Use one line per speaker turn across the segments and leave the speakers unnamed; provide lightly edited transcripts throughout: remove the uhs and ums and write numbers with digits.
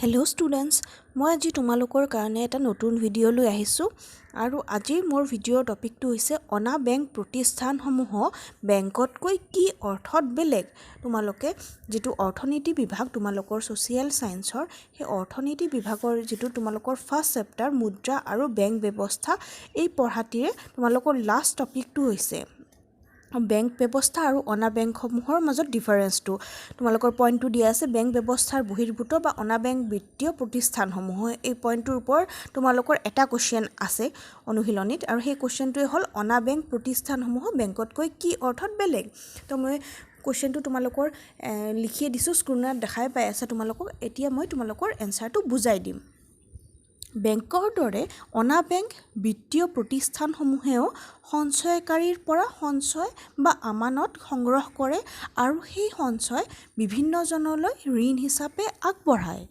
Hello' students, মই আজি তোমালোকৰ কাৰণে এটা নতুন ভিডিঅ' লৈ আহিছোঁ আৰু আজিৰ মোৰ ভিডিঅ'ৰ টপিকটো হৈছে অনা বেংক প্ৰতিষ্ঠানসমূহ বেংকতকৈ কি অৰ্থত বেলেগ। তোমালোকে যিটো অৰ্থনীতি বিভাগ তোমালোকৰ ছ'চিয়েল ছায়েন্সৰ সেই অৰ্থনীতি বিভাগৰ যিটো তোমালোকৰ ফাৰ্ষ্ট চেপ্টাৰ মুদ্ৰা আৰু বেংক ব্যৱস্থা এই পঢ়াটিৰে তোমালোকৰ লাষ্ট টপিকটো হৈছে বেংক ব্যৱস্থা আৰু অনা বেংকসমূহৰ মাজত ডিফাৰেঞ্চটো। তোমালোকৰ পইণ্টটো দিয়া আছে বেংক ব্যৱস্থাৰ বহিৰ্ভূত বা অনা বেংক বিত্তীয় প্ৰতিষ্ঠানসমূহ। এই পইণ্টটোৰ ওপৰত তোমালোকৰ এটা কুৱেশ্যন আছে অনুশীলনীত আৰু সেই কুৱেশ্যনটোৱে হ'ল অনা বেংক প্ৰতিষ্ঠানসমূহ বেংকতকৈ কি অৰ্থত বেলেগ। তো মই কুৱেশ্যনটো তোমালোকৰ লিখিয়ে দিছোঁ, স্ক্ৰীনত দেখাই পাই আছে তোমালোকক। এতিয়া মই তোমালোকৰ এনচাৰটো বুজাই দিম। বেংকৰ দৰে অনা বেংক বিত্তীয় প্ৰতিষ্ঠানসমূহেও সঞ্চয়কাৰীৰ পৰা সঞ্চয় বা আমানত সংগ্ৰহ কৰে আৰু সেই সঞ্চয় বিভিন্নজনলৈ ঋণ হিচাপে আগবঢ়ায়।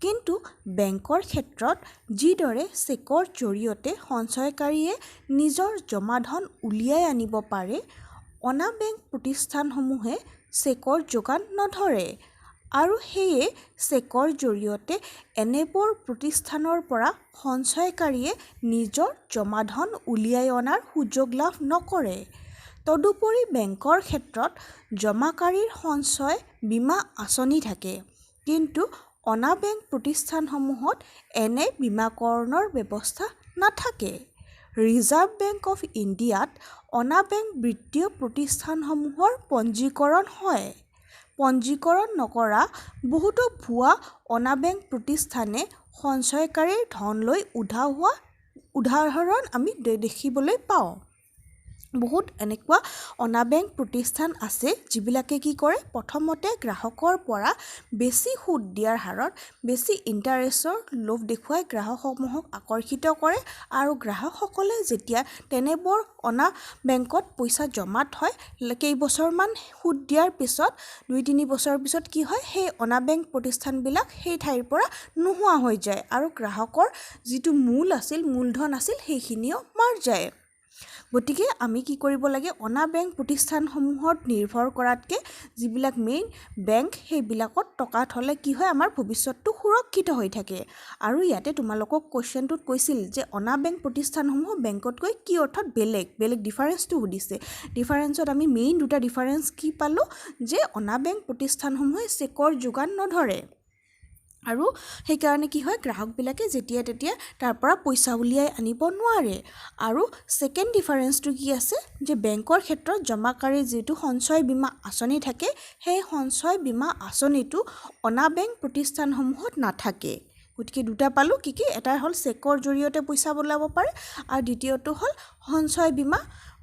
কিন্তু বেংকৰ ক্ষেত্ৰত যিদৰে চেকৰ জৰিয়তে সঞ্চয়কাৰীয়ে নিজৰ জমাধন উলিয়াই আনিব পাৰে, অনা বেংক প্ৰতিষ্ঠানসমূহে চেকৰ যোগান নধৰে আৰু সেয়ে চেকৰ জৰিয়তে এনেবোৰ প্ৰতিষ্ঠানৰ পৰা সঞ্চয়কাৰীয়ে নিজৰ জমাধন উলিয়াই অনাৰ সুযোগ লাভ নকৰে। তদুপৰি বেংকৰ ক্ষেত্ৰত জমাকাৰীৰ সঞ্চয় বীমা আঁচনি থাকে, কিন্তু অনা বেংক প্ৰতিষ্ঠানসমূহত এনে বীমাকৰণৰ ব্যৱস্থা নাথাকে। ৰিজাৰ্ভ বেংক অৱ ইণ্ডিয়াত অনা বেংক বিত্তীয় প্ৰতিষ্ঠানসমূহৰ পঞ্জীকৰণ হয়। পঞ্জীকৰণ নকৰা বহুতো ভুৱা অনা বেংক প্ৰতিষ্ঠানে সঞ্চয়কাৰীৰ ধন লৈ উধাও হোৱা উদাহৰণ আমি দেখিবলৈ পাওঁ। বহুত এনেকুৱা অনা বেংক প্ৰতিষ্ঠান আছে যিবিলাকে কি কৰে, প্ৰথমতে গ্ৰাহকৰ পৰা বেছি সুদ দিয়াৰ হাৰত বেছি ইণ্টাৰেষ্টৰ লোভ দেখুৱাই গ্ৰাহকসমূহক আকৰ্ষিত কৰে আৰু গ্ৰাহকসকলে যেতিয়া তেনেবোৰ অনা বেংকত পইচা জমা থয়, কেইবছৰমান সুদ দিয়াৰ পিছত 2-3 বছৰৰ পিছত কি হয়, সেই অনা বেংক প্ৰতিষ্ঠানবিলাক সেই ঠাইৰ পৰা নোহোৱা হৈ যায় আৰু গ্ৰাহকৰ যিটো মূলধন আছিল সেইখিনিও মাৰ যায়। গতিকে আমি কি কৰিব লাগে, অনা বেংক প্ৰতিষ্ঠানসমূহত নিৰ্ভৰ কৰাতকৈ যিবিলাক মেইন বেংক সেইবিলাকত টকা থ'লে কি হয়, আমাৰ ভৱিষ্যতটো সুৰক্ষিত হৈ থাকে। আৰু ইয়াতে তোমালোকক কুৱেশ্যনটোত কৈছিল যে অনা বেংক প্ৰতিষ্ঠানসমূহ বেংকতকৈ কি অৰ্থত বেলেগ ডিফাৰেঞ্চটো সুধিছে। ডিফাৰেঞ্চত আমি মেইন দুটা ডিফাৰেঞ্চ কি পালোঁ, যে অনা বেংক প্ৰতিষ্ঠানসমূহে চেকৰ যোগান নধৰে আৰু সেইকাৰণে কি হয়, গ্ৰাহকবিলাকে যেতিয়া তেতিয়া তাৰ পৰা পইচা উলিয়াই আনিব নোৱাৰে। আৰু ছেকেণ্ড ডিফাৰেঞ্চটো কি আছে, যে বেংকৰ ক্ষেত্ৰত জমাকাৰীৰ যিটো সঞ্চয় বীমা আঁচনি থাকে, সেই সঞ্চয় বীমা আঁচনিটো অনা বেংক প্ৰতিষ্ঠানসমূহত নাথাকে। গতিকে দুটা পালোঁ, কি এটা হ'ল চেকৰ জৰিয়তে পইচা ওলাব পাৰে আৰু দ্বিতীয়টো হ'ল সঞ্চয় বীমা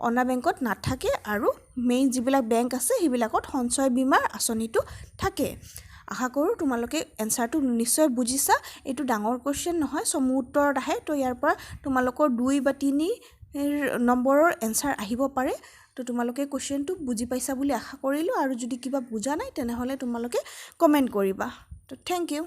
অনা বেংকত নাথাকে আৰু মেইন যিবিলাক বেংক আছে সেইবিলাকত সঞ্চয় বীমাৰ আঁচনিটো থাকে। আশা কৰোঁ তোমালোকে এনচাৰটো নিশ্চয় বুজিছা। এইটো ডাঙৰ কুৱেশ্যন নহয়, চমু উত্তৰত আহে। তো ইয়াৰ পৰা তোমালোকৰ 2 বা 3 নম্বৰৰ এনচাৰ আহিব পাৰে। তো তোমালোকে কুৱেশ্যনটো বুজি পাইছা বুলি আশা কৰিলোঁ আৰু যদি কিবা বুজা নাই তেনেহ'লে তোমালোকে কমেণ্ট কৰিবা। তো থেংক ইউ।